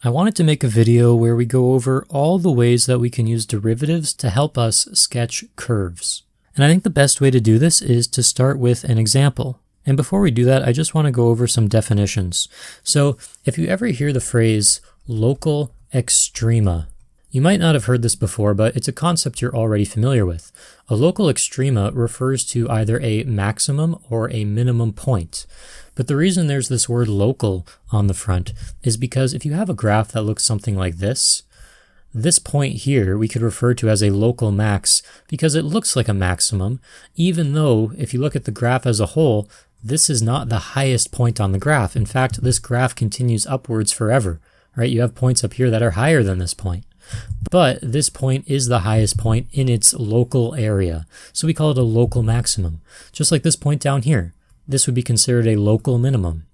I wanted to make a video where we go over all the ways that we can use derivatives to help us sketch curves. And I think the best way to do this is to start with an example. And before we do that, I just want to go over some definitions. So if you ever hear the phrase local extrema, you might not have heard this before, but it's a concept you're already familiar with. A local extrema refers to either a maximum or a minimum point. But the reason there's this word local on the front is because if you have a graph that looks something like this point here we could refer to as a local max because it looks like a maximum, even though if you look at the graph as a whole, this is not the highest point on the graph. In fact, this graph continues upwards forever, right? You have points up here that are higher than this point. But this point is the highest point in its local area. So we call it a local maximum. Just like this point down here. This would be considered a local minimum.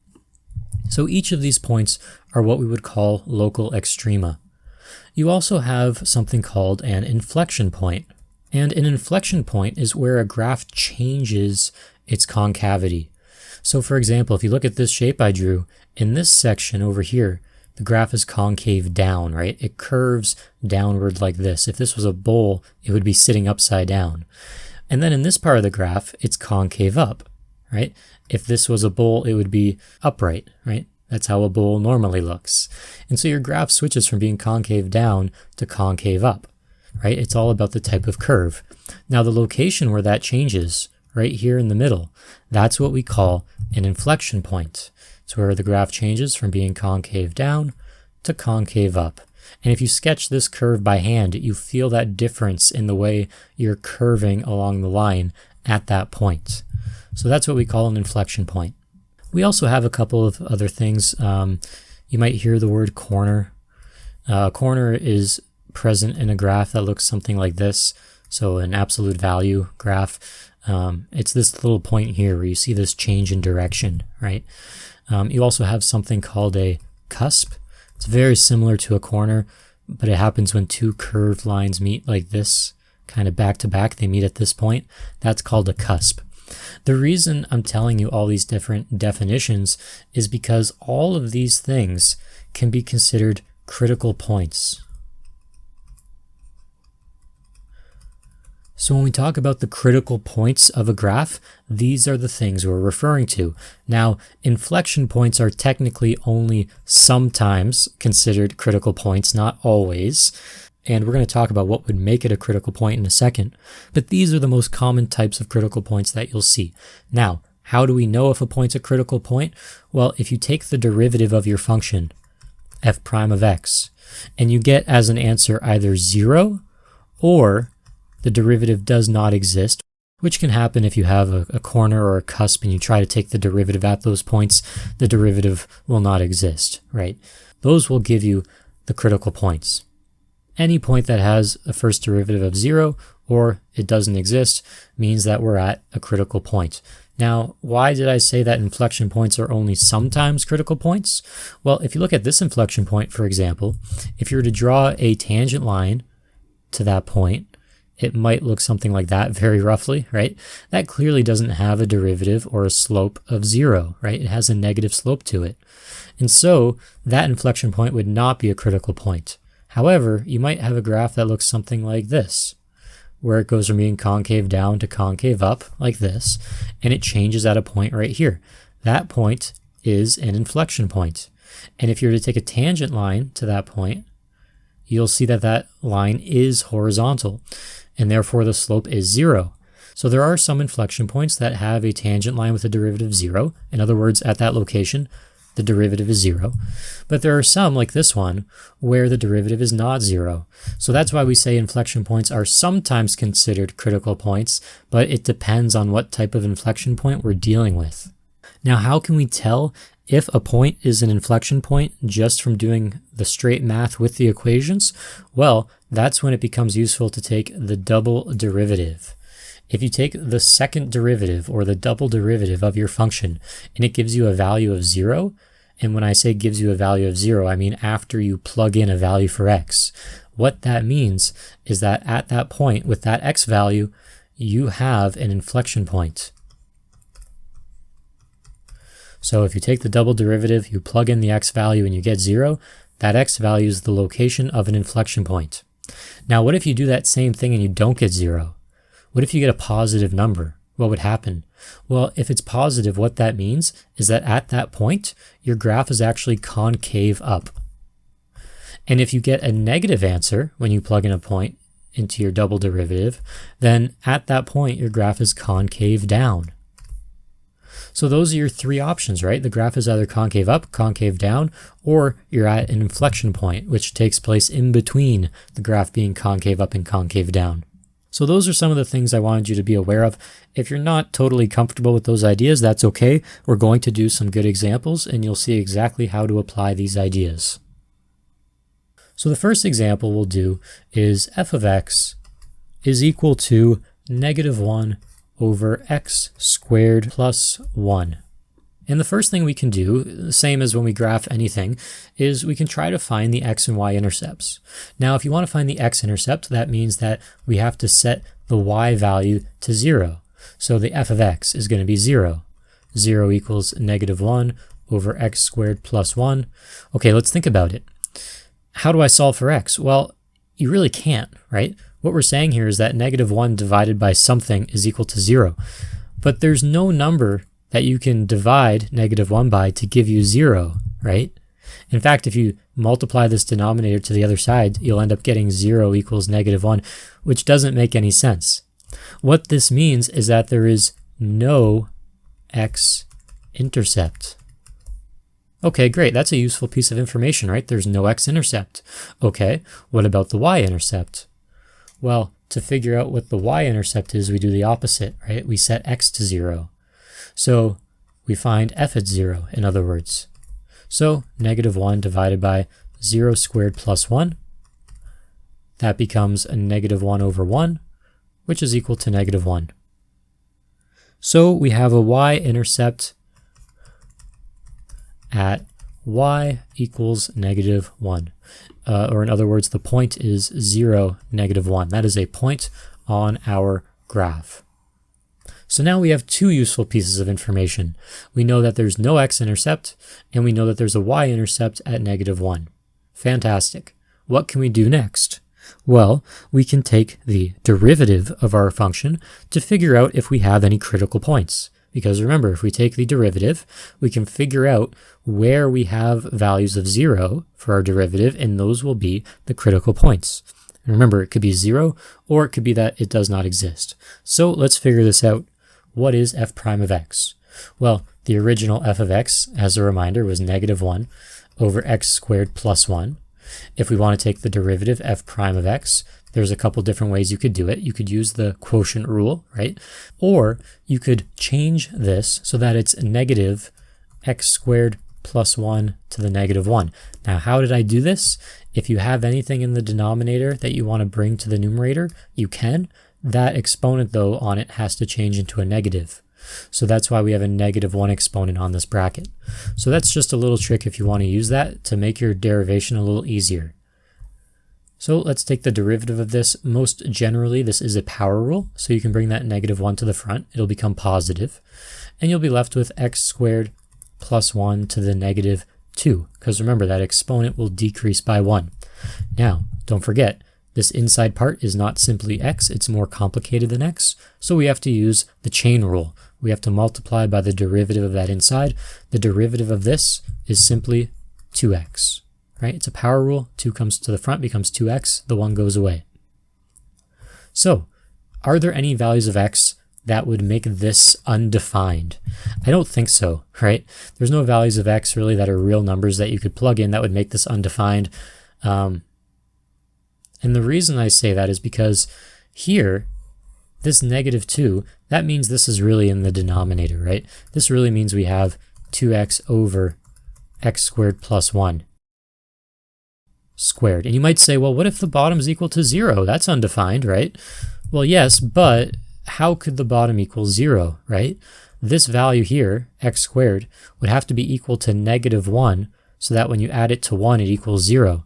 So each of these points are what we would call local extrema. You also have something called an inflection point. And an inflection point is where a graph changes its concavity. So for example, if you look at this shape I drew, in this section over here, the graph is concave down, right? It curves downward like this. If this was a bowl, it would be sitting upside down. And then in this part of the graph, it's concave up, right? If this was a bowl, it would be upright, right? That's how a bowl normally looks. And so your graph switches from being concave down to concave up, right? It's all about the type of curve. Now the location where that changes, right here in the middle, that's what we call an inflection point. It's where the graph changes from being concave down to concave up. And if you sketch this curve by hand, you feel that difference in the way you're curving along the line at that point. So that's what we call an inflection point. We also have a couple of other things. You might hear the word corner. Corner is present in a graph that looks something like this. So an absolute value graph. It's this little point here where you see this change in direction, right? You also have something called a cusp. It's very similar to a corner, but it happens when two curved lines meet like this, kind of back to back. They meet at this point. That's called a cusp. The reason I'm telling you all these different definitions is because all of these things can be considered critical points. So when we talk about the critical points of a graph, these are the things we're referring to. Now, inflection points are technically only sometimes considered critical points, not always. And we're going to talk about what would make it a critical point in a second. But these are the most common types of critical points that you'll see. Now, how do we know if a point's a critical point? Well, if you take the derivative of your function, f prime of x, and you get as an answer either 0 or the derivative does not exist, which can happen if you have a corner or a cusp and you try to take the derivative at those points, the derivative will not exist, right? Those will give you the critical points. Any point that has a first derivative of 0 or it doesn't exist means that we're at a critical point. Now, why did I say that inflection points are only sometimes critical points? Well, if you look at this inflection point, for example, if you were to draw a tangent line to that point, it might look something like that very roughly, right? That clearly doesn't have a derivative or a slope of 0, right? It has a negative slope to it. And so that inflection point would not be a critical point. However, you might have a graph that looks something like this, where it goes from being concave down to concave up, like this, and it changes at a point right here. That point is an inflection point. And if you were to take a tangent line to that point, you'll see that that line is horizontal, and therefore the slope is 0. So there are some inflection points that have a tangent line with a derivative 0. In other words, at that location, the derivative is 0. But there are some, like this one, where the derivative is not 0. So that's why we say inflection points are sometimes considered critical points, but it depends on what type of inflection point we're dealing with. Now, how can we tell if a point is an inflection point just from doing the straight math with the equations? Well, that's when it becomes useful to take the double derivative. If you take the second derivative or the double derivative of your function and it gives you a value of 0, and when I say gives you a value of 0, I mean after you plug in a value for x. What that means is that at that point with that x value, you have an inflection point. So if you take the double derivative, you plug in the x value and you get 0, That x value is the location of an inflection point. Now, what if you do that same thing and you don't get 0? What if you get a positive number? What would happen? Well, if it's positive, what that means is that at that point, your graph is actually concave up. And if you get a negative answer when you plug in a point into your double derivative, then at that point, your graph is concave down. So those are your three options, right? The graph is either concave up, concave down, or you're at an inflection point, which takes place in between the graph being concave up and concave down. So those are some of the things I wanted you to be aware of. If you're not totally comfortable with those ideas, that's okay. We're going to do some good examples, and you'll see exactly how to apply these ideas. So the first example we'll do is f of x is equal to -1 over x squared plus 1. And the first thing we can do, the same as when we graph anything, is we can try to find the x and y intercepts. Now, if you want to find the x-intercept, that means that we have to set the y value to 0. So the f of x is going to be 0. 0 equals -1 over x squared plus 1. Okay, let's think about it. How do I solve for x? Well, you really can't, right? What we're saying here is that -1 divided by something is equal to 0. But there's no number that you can divide -1 by to give you 0, right? In fact, if you multiply this denominator to the other side, you'll end up getting 0 equals -1, which doesn't make any sense. What this means is that there is no x-intercept. Okay, great. That's a useful piece of information, right? There's no x-intercept. Okay, what about the y-intercept? Well, to figure out what the y-intercept is, we do the opposite, right? We set x to 0. So we find f at 0, in other words. So -1 divided by 0 squared plus 1, that becomes a -1 over 1, which is equal to -1. So we have a y-intercept at y equals -1. Or in other words, the point is 0, -1. That is a point on our graph. So now we have two useful pieces of information. We know that there's no x-intercept, and we know that there's a y-intercept at -1. Fantastic. What can we do next? Well, we can take the derivative of our function to figure out if we have any critical points. Because remember, if we take the derivative, we can figure out where we have values of 0 for our derivative, and those will be the critical points. And remember, it could be 0, or it could be that it does not exist. So let's figure this out. What is f prime of x? Well, the original f of x, as a reminder, was -1 over x squared plus 1. If we want to take the derivative f prime of x, there's a couple different ways you could do it. You could use the quotient rule, right? Or you could change this so that it's negative x squared plus 1 to the -1. Now, how did I do this? If you have anything in the denominator that you want to bring to the numerator, you can. That exponent, though, on it has to change into a negative. So that's why we have a -1 exponent on this bracket. So that's just a little trick if you want to use that to make your derivation a little easier. So let's take the derivative of this. Most generally, this is a power rule, so you can bring that -1 to the front. It'll become positive, and you'll be left with x squared plus 1 to the -2, because remember, that exponent will decrease by 1. Now, don't forget, this inside part is not simply x, it's more complicated than x, so we have to use the chain rule. We have to multiply by the derivative of that inside. The derivative of this is simply 2x, right? It's a power rule. 2 comes to the front, becomes 2x, the 1 goes away. So, are there any values of x that would make this undefined? I don't think so, right? There's no values of x really that are real numbers that you could plug in that would make this undefined. And the reason I say that is because here, this -2, that means this is really in the denominator, right? This really means we have 2x over x squared plus 1 squared. And you might say, well, what if the bottom is equal to 0? That's undefined, right? Well, yes, but how could the bottom equal 0, right? This value here, x squared, would have to be equal to -1, so that when you add it to 1, it equals 0.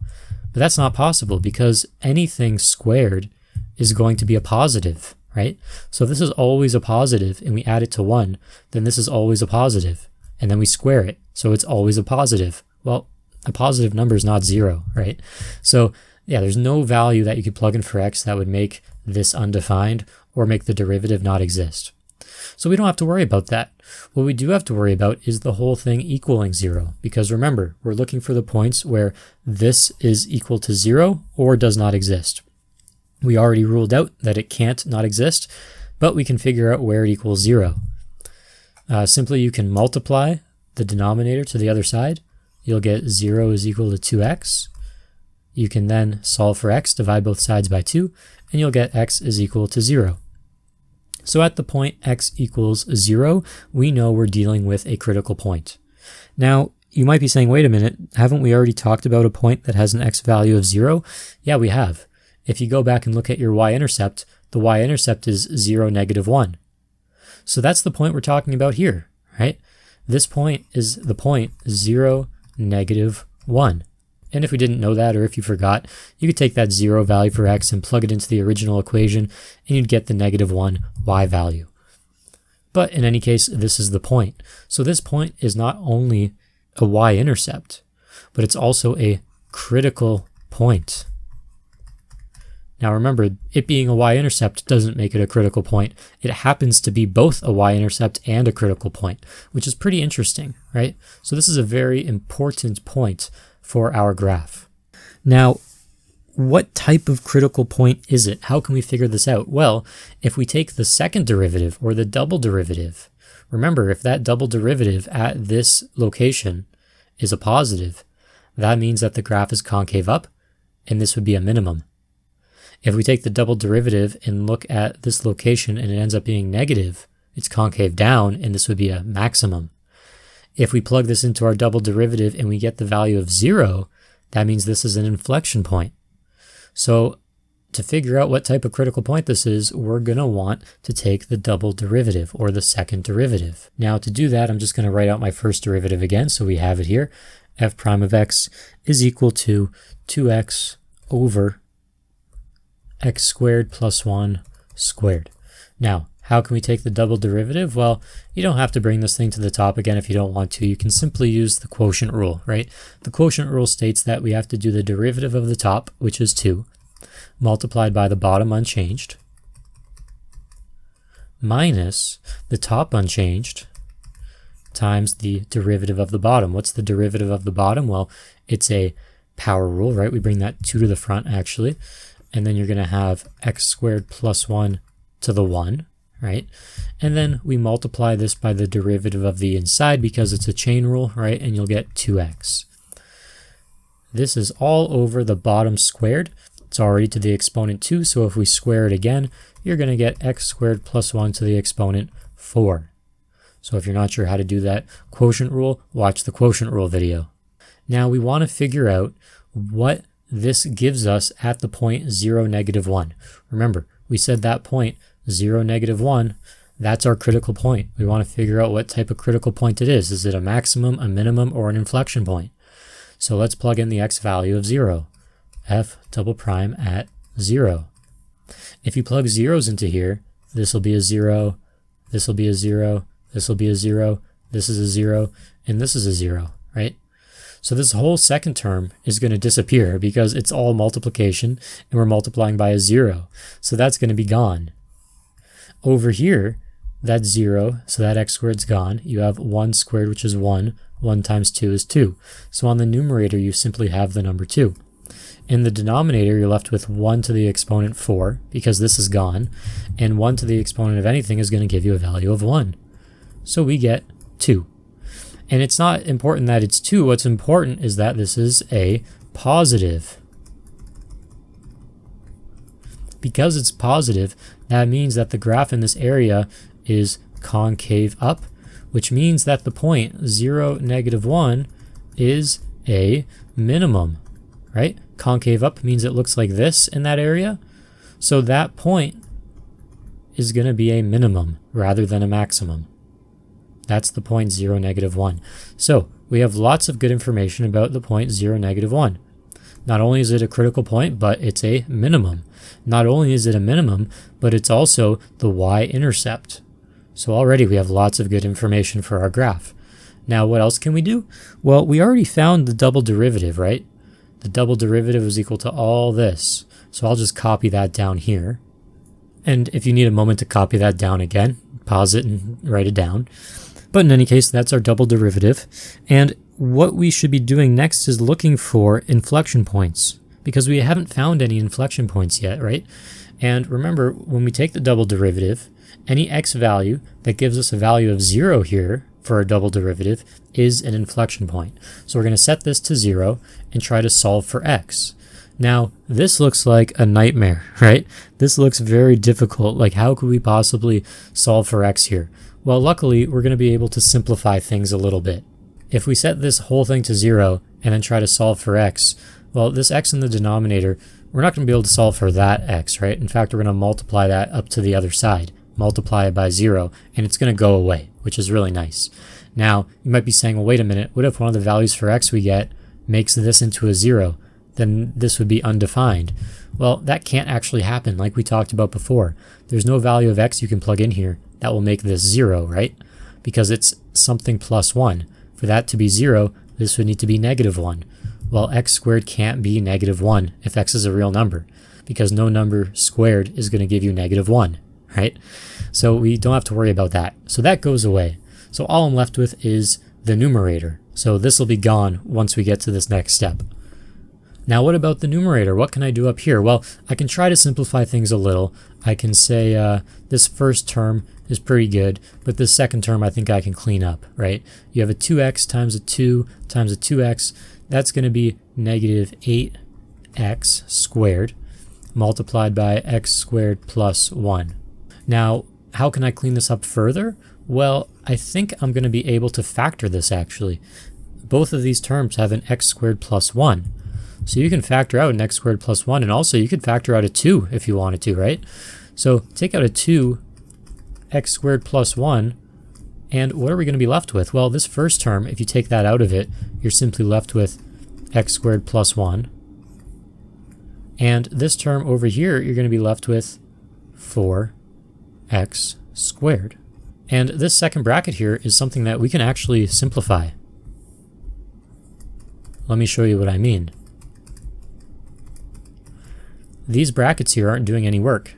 But that's not possible because anything squared is going to be a positive, right? So if this is always a positive and we add it to 1, then this is always a positive. And then we square it, so it's always a positive. Well, a positive number is not 0, right? So yeah, there's no value that you could plug in for x that would make this undefined or make the derivative not exist. So we don't have to worry about that. What we do have to worry about is the whole thing equaling 0, because remember, we're looking for the points where this is equal to 0 or does not exist. We already ruled out that it can't not exist, but we can figure out where it equals 0. Simply, you can multiply the denominator to the other side. You'll get 0 is equal to 2x. You can then solve for x, divide both sides by 2, and you'll get x is equal to 0. So at the point x equals 0, we know we're dealing with a critical point. Now, you might be saying, wait a minute, haven't we already talked about a point that has an x value of 0? Yeah, we have. If you go back and look at your y-intercept, the y-intercept is 0, -1. So that's the point we're talking about here, right? This point is the point 0, -1. And if we didn't know that, or if you forgot, you could take that 0 value for x and plug it into the original equation, and you'd get the -1 y value. But in any case, this is the point. So this point is not only a y-intercept, but it's also a critical point. Now remember, it being a y-intercept doesn't make it a critical point. It happens to be both a y-intercept and a critical point, which is pretty interesting, right? So this is a very important point for our graph. Now, what type of critical point is it? How can we figure this out? Well, if we take the second derivative or the double derivative, remember, if that double derivative at this location is a positive, that means that the graph is concave up, and this would be a minimum. If we take the double derivative and look at this location and it ends up being negative, it's concave down, and this would be a maximum. If we plug this into our double derivative and we get the value of 0, that means this is an inflection point. So to figure out what type of critical point this is, we're going to want to take the double derivative or the second derivative. Now to do that, I'm just going to write out my first derivative again, so we have it here. F prime of x is equal to 2x over x squared plus 1 squared. Now, how can we take the double derivative? Well, you don't have to bring this thing to the top again if you don't want to. You can simply use the quotient rule, right? The quotient rule states that we have to do the derivative of the top, which is 2, multiplied by the bottom unchanged, minus the top unchanged, times the derivative of the bottom. What's the derivative of the bottom? Well, it's a power rule, right? We bring that 2 to the front, actually. And then you're going to have x squared plus 1 to the 1, right? And then we multiply this by the derivative of the inside because it's a chain rule, right? And you'll get 2x. This is all over the bottom squared. It's already to the exponent 2, so if we square it again, you're going to get x squared plus 1 to the exponent 4. So if you're not sure how to do that quotient rule, watch the quotient rule video. Now we want to figure out what this gives us at the point 0, -1. Remember, we said that point 0, -1, that's our critical point. We want to figure out what type of critical point it is. Is it a maximum, a minimum, or an inflection point? So let's plug in the x value of 0, f double prime at 0. If you plug zeros into here, this will be a 0, this will be a 0, this will be a 0, this is a 0, and this is a 0, right? So this whole second term is going to disappear because it's all multiplication and we're multiplying by a 0. So that's going to be gone. Over here, that's 0, so that x squared's gone. You have 1 squared, which is 1. 1 times 2 is 2. So on the numerator, you simply have the number 2. In the denominator, you're left with 1 to the exponent 4 because this is gone. And 1 to the exponent of anything is going to give you a value of 1. So we get 2. And it's not important that it's 2. What's important is that this is a positive. Because it's positive, that means that the graph in this area is concave up, which means that the point 0, -1 is a minimum, right? Concave up means it looks like this in that area. So that point is going to be a minimum rather than a maximum. That's the point 0, -1. So we have lots of good information about the point 0, -1. Not only is it a critical point, but it's a minimum. Not only is it a minimum, but it's also the y-intercept. So already we have lots of good information for our graph. Now what else can we do? Well, we already found the double derivative, right? The double derivative is equal to all this. So I'll just copy that down here. And if you need a moment to copy that down again, pause it and write it down. But in any case, that's our double derivative. And what we should be doing next is looking for inflection points, because we haven't found any inflection points yet, right? And remember, when we take the double derivative, any x value that gives us a value of 0 here for our double derivative is an inflection point. So we're going to set this to 0 and try to solve for x. Now, this looks like a nightmare, right? This looks very difficult. Like, how could we possibly solve for x here? Well, luckily, we're going to be able to simplify things a little bit. If we set this whole thing to 0 and then try to solve for x, well, this x in the denominator, we're not going to be able to solve for that x, right? In fact, we're going to multiply that up to the other side, multiply it by 0, and it's going to go away, which is really nice. Now, you might be saying, well, wait a minute, what if one of the values for x we get makes this into a 0? Then this would be undefined. Well, that can't actually happen like we talked about before. There's no value of x you can plug in here that will make this 0, right? Because it's something plus 1. For that to be 0, this would need to be negative 1. Well, x squared can't be negative 1 if x is a real number, because no number squared is going to give you negative 1, right? So we don't have to worry about that. So that goes away. So all I'm left with is the numerator. So this will be gone once we get to this next step. Now what about the numerator? What can I do up here? Well, I can try to simplify things a little. I can say this first term is pretty good, but this second term I think I can clean up, right? You have a 2x times a 2 times a 2x. That's going to be negative 8x squared multiplied by x squared plus 1. Now, how can I clean this up further? Well, I think I'm going to be able to factor this actually. Both of these terms have an x squared plus 1. So you can factor out an x squared plus 1, and also you could factor out a 2 if you wanted to, right? So take out a 2, x squared plus 1, and what are we going to be left with? Well, this first term, if you take that out of it, you're simply left with x squared plus 1. And this term over here, you're going to be left with 4x squared. And this second bracket here is something that we can actually simplify. Let me show you what I mean. These brackets here aren't doing any work.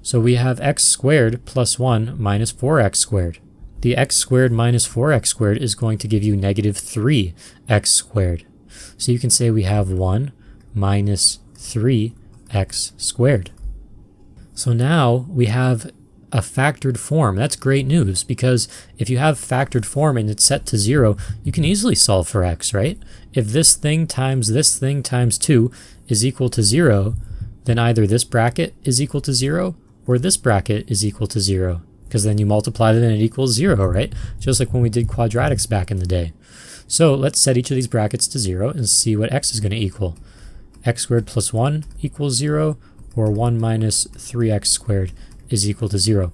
So we have x squared plus 1 minus 4x squared. The x squared minus 4x squared is going to give you negative 3x squared. So you can say we have 1 minus 3x squared. So now we have a factored form. That's great news, because if you have factored form and it's set to 0, you can easily solve for x, right? If this thing times 2 is equal to 0, then either this bracket is equal to 0 or this bracket is equal to 0, because then you multiply them and it equals 0, right? Just like when we did quadratics back in the day. So let's set each of these brackets to 0 and see what x is going to equal. X squared plus 1 equals 0, or 1 minus 3x squared is equal to 0.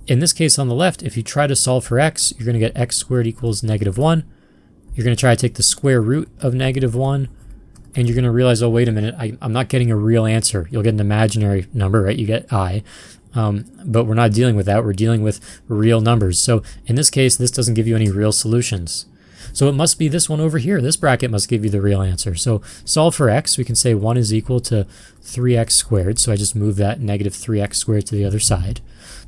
In this case on the left, if you try to solve for x, you're going to get x squared equals negative 1. You're going to try to take the square root of negative 1, and you're going to realize, oh, wait a minute, I'm not getting a real answer. You'll get an imaginary number, right? You get I. But we're not dealing with that. We're dealing with real numbers. So in this case, this doesn't give you any real solutions. So it must be this one over here. This bracket must give you the real answer. So solve for x. We can say 1 is equal to 3x squared. So I just move that negative 3x squared to the other side.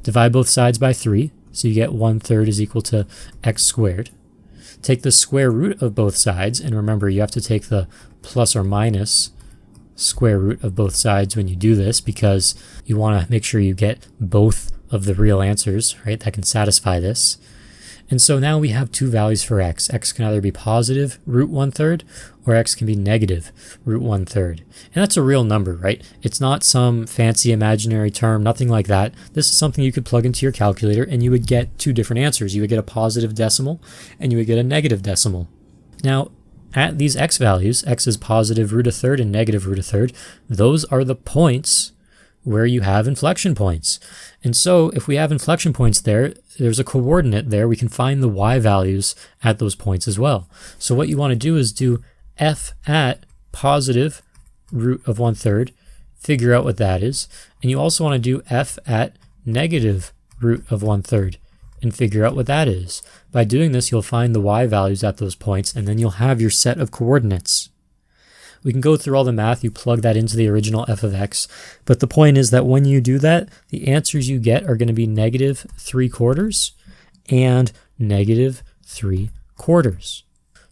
Divide both sides by 3. So you get 1/3 is equal to x squared. Take the square root of both sides. And remember, you have to take the plus or minus square root of both sides when you do this, because you want to make sure you get both of the real answers, right? That can satisfy this. And so now we have two values for x. X can either be positive, root 1/3, or x can be negative, root 1/3. And that's a real number, right? It's not some fancy imaginary term, nothing like that. This is something you could plug into your calculator and you would get two different answers. You would get a positive decimal and you would get a negative decimal. Now, at these x values, x is positive root 1/3 and negative root 1/3, those are the points where you have inflection points. And so if we have inflection points there, there's a coordinate there. We can find the y values at those points as well. So what you want to do is do f at positive root of 1/3, figure out what that is. And you also want to do f at negative root of 1/3, and figure out what that is. By doing this, you'll find the y values at those points, and then you'll have your set of coordinates. We can go through all the math, you plug that into the original f of x, but the point is that when you do that, the answers you get are going to be -3/4 and -3/4.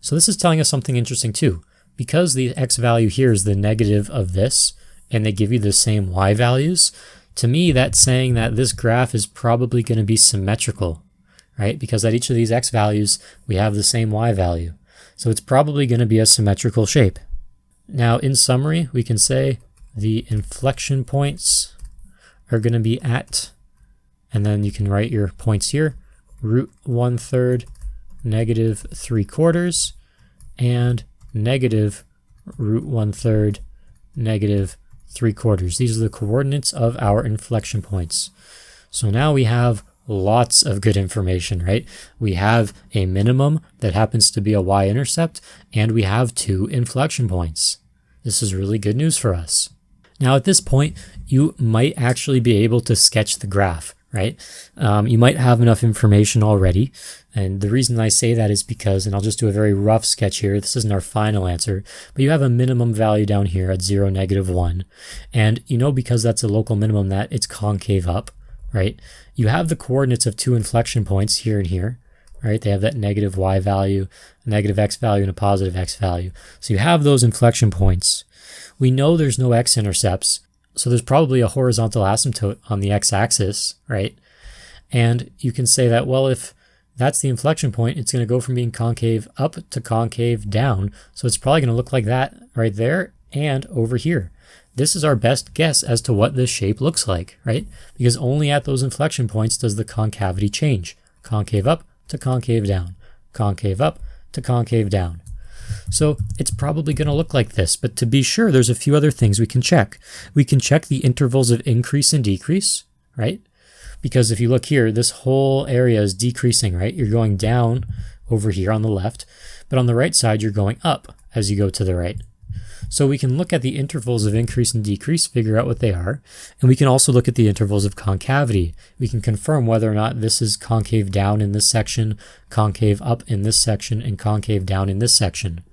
So this is telling us something interesting too. Because the x value here is the negative of this, and they give you the same y values, to me that's saying that this graph is probably going to be symmetrical, right? Because at each of these x values, we have the same y value. So it's probably going to be a symmetrical shape. Now, in summary, we can say the inflection points are going to be at, and then you can write your points here, √1/3, -3/4, and -√1/3, -3/4. These are the coordinates of our inflection points. So now we have lots of good information, right? We have a minimum that happens to be a y-intercept, and we have 2 inflection points. This is really good news for us. Now at this point, you might actually be able to sketch the graph, right? You might have enough information already, and the reason I say that is because, and I'll just do a very rough sketch here, this isn't our final answer, but you have a minimum value down here at 0, -1, and you know because that's a local minimum that it's concave up, right? You have the coordinates of 2 inflection points here and here, right? They have that negative y value, a negative x value, and a positive x value. So you have those inflection points. We know there's no x-intercepts, so there's probably a horizontal asymptote on the x-axis, right? And you can say that, well, if that's the inflection point, it's going to go from being concave up to concave down. So it's probably going to look like that right there and over here. This is our best guess as to what this shape looks like, right? Because only at those inflection points does the concavity change. Concave up to concave down, concave up to concave down. So it's probably going to look like this, but to be sure, there's a few other things we can check. We can check the intervals of increase and decrease, right? Because if you look here, this whole area is decreasing, right? You're going down over here on the left, but on the right side, you're going up as you go to the right. So we can look at the intervals of increase and decrease, figure out what they are, and we can also look at the intervals of concavity. We can confirm whether or not this is concave down in this section, concave up in this section, and concave down in this section.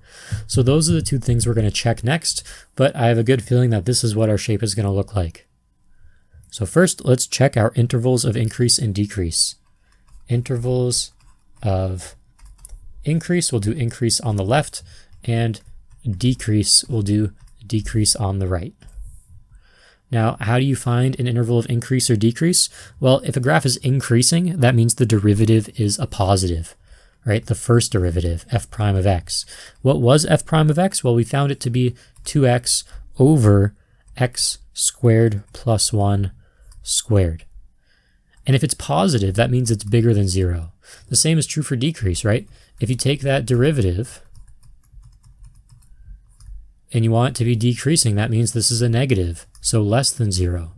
So those are the 2 things we're going to check next, but I have a good feeling that this is what our shape is going to look like. So first, let's check our intervals of increase and decrease. Intervals of increase, we'll do increase on the left, and decrease, we'll do decrease on the right. Now, how do you find an interval of increase or decrease? Well, if a graph is increasing, that means the derivative is a positive, right? The first derivative, f prime of x. What was f prime of x? Well, we found it to be 2x over x squared plus 1 squared. And if it's positive, that means it's bigger than 0. The same is true for decrease, right? If you take that derivative and you want it to be decreasing, that means this is a negative, so less than 0.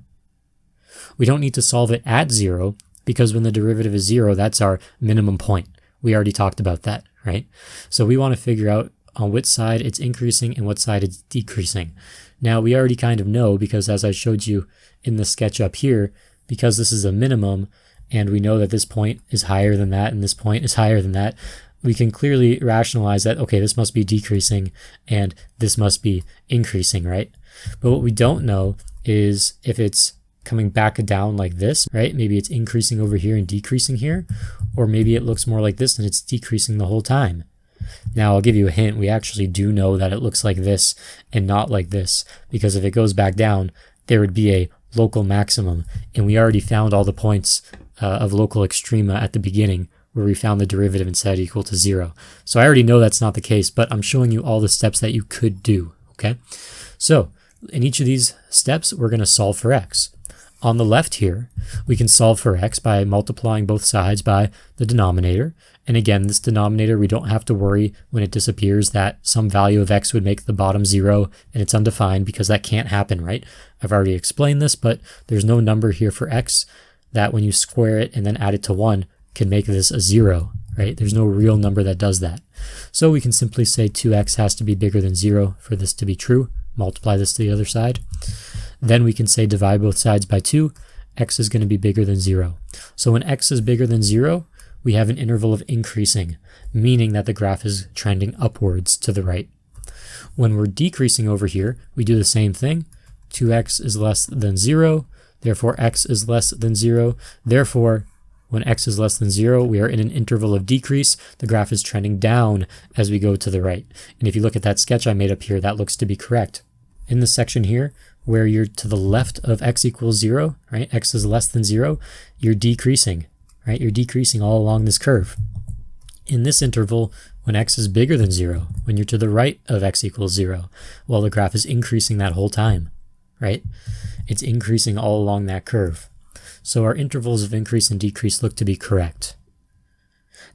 We don't need to solve it at 0, because when the derivative is 0, that's our minimum point. We already talked about that, right? So we want to figure out on which side it's increasing and what side it's decreasing. Now, we already kind of know, because as I showed you in the sketch up here, because this is a minimum, and we know that this point is higher than that, and this point is higher than that, we can clearly rationalize that, okay, this must be decreasing and this must be increasing, right? But what we don't know is if it's coming back down like this, right? Maybe it's increasing over here and decreasing here, or maybe it looks more like this and it's decreasing the whole time. Now, I'll give you a hint. We actually do know that it looks like this and not like this, because if it goes back down, there would be a local maximum, and we already found all the points of local extrema at the beginning, where we found the derivative and set it equal to 0. So I already know that's not the case, but I'm showing you all the steps that you could do, okay? So in each of these steps, we're going to solve for x. On the left here, we can solve for x by multiplying both sides by the denominator. And again, this denominator, we don't have to worry when it disappears that some value of x would make the bottom 0 and it's undefined, because that can't happen, right? I've already explained this, but there's no number here for x that when you square it and then add it to 1, can make this a 0, right? There's no real number that does that. So we can simply say 2x has to be bigger than 0 for this to be true. Multiply this to the other side. Then we can say divide both sides by 2, x is going to be bigger than 0. So when x is bigger than 0, we have an interval of increasing, meaning that the graph is trending upwards to the right. When we're decreasing over here, we do the same thing. 2x is less than 0, therefore x is less than 0. Therefore, when x is less than 0, we are in an interval of decrease. The graph is trending down as we go to the right. And if you look at that sketch I made up here, that looks to be correct. In the section here, where you're to the left of x equals 0, right? X is less than 0, you're decreasing, right? You're decreasing all along this curve. In this interval, when x is bigger than 0, when you're to the right of x equals 0, well, the graph is increasing that whole time, right? It's increasing all along that curve. So our intervals of increase and decrease look to be correct.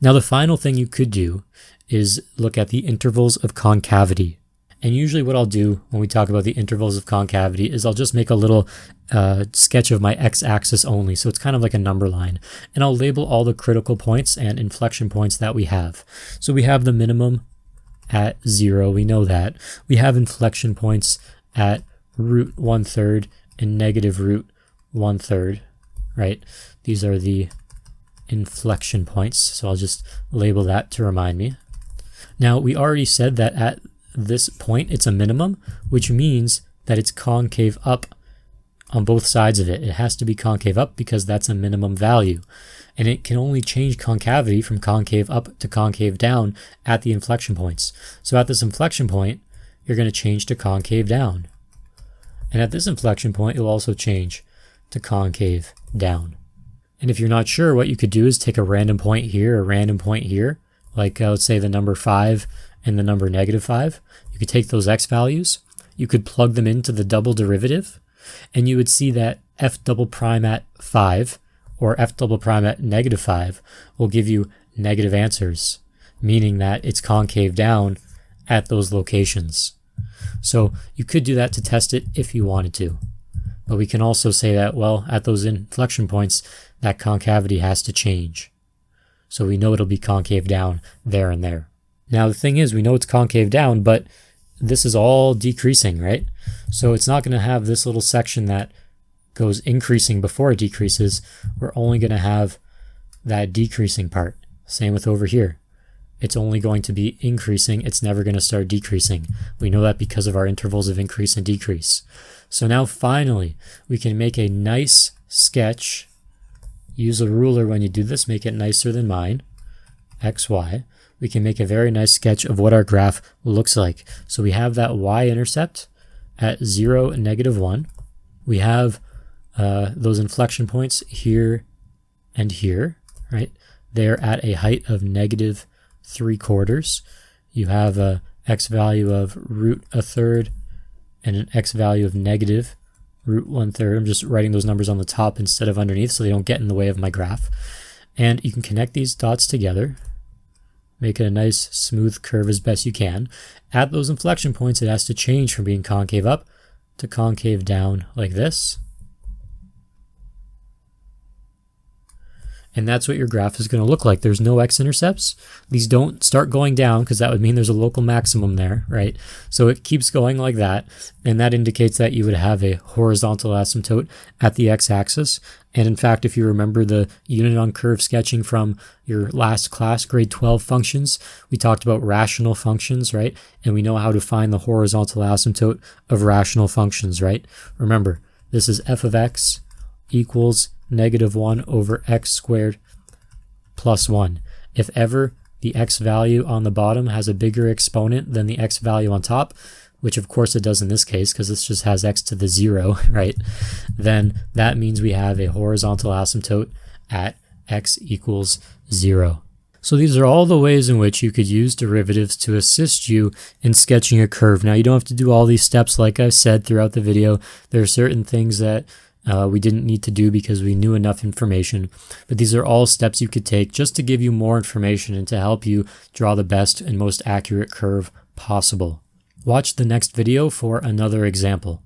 Now the final thing you could do is look at the intervals of concavity. And usually what I'll do when we talk about the intervals of concavity is I'll just make a little sketch of my x-axis only. So it's kind of like a number line. And I'll label all the critical points and inflection points that we have. So we have the minimum at 0, we know that. We have inflection points at root 1/3 and negative root 1/3. Right? These are the inflection points, so I'll just label that to remind me. Now, we already said that at this point it's a minimum, which means that it's concave up on both sides of it. It has to be concave up because that's a minimum value. And it can only change concavity from concave up to concave down at the inflection points. So at this inflection point, you're going to change to concave down. And at this inflection point, you'll also change to concave down. And if you're not sure, what you could do is take a random point here, a random point here, like let's say the number 5 and the number -5. You could take those x values, you could plug them into the double derivative, and you would see that f double prime at 5 or f double prime at -5 will give you negative answers, meaning that it's concave down at those locations. So you could do that to test it if you wanted to. But we can also say that, well, at those inflection points, that concavity has to change. So we know it'll be concave down there and there. Now the thing is, we know it's concave down, but this is all decreasing, right? So it's not going to have this little section that goes increasing before it decreases. We're only going to have that decreasing part. Same with over here. It's only going to be increasing. It's never going to start decreasing. We know that because of our intervals of increase and decrease. So now finally, we can make a nice sketch. Use a ruler when you do this, make it nicer than mine, XY. We can make a very nice sketch of what our graph looks like. So we have that y-intercept at 0 and -1. We have those inflection points here and here, right? They're at a height of -3/4. You have a x value of root 1/3 and an x value of negative root 1/3. I'm just writing those numbers on the top instead of underneath so they don't get in the way of my graph. And you can connect these dots together, make it a nice smooth curve as best you can. At those inflection points, it has to change from being concave up to concave down like this. And that's what your graph is going to look like. There's no x-intercepts. These don't start going down because that would mean there's a local maximum there, right? So it keeps going like that, and that indicates that you would have a horizontal asymptote at the x-axis. And in fact, if you remember the unit on curve sketching from your last class, grade 12 functions, we talked about rational functions, right? And we know how to find the horizontal asymptote of rational functions, right? Remember, this is f of x equals -1 over x squared plus 1. If ever the x value on the bottom has a bigger exponent than the x value on top, which of course it does in this case because this just has x to the 0, right? Then that means we have a horizontal asymptote at x equals 0. So these are all the ways in which you could use derivatives to assist you in sketching a curve. Now you don't have to do all these steps like I said throughout the video. There are certain things that we didn't need to do because we knew enough information, but these are all steps you could take just to give you more information and to help you draw the best and most accurate curve possible. Watch the next video for another example.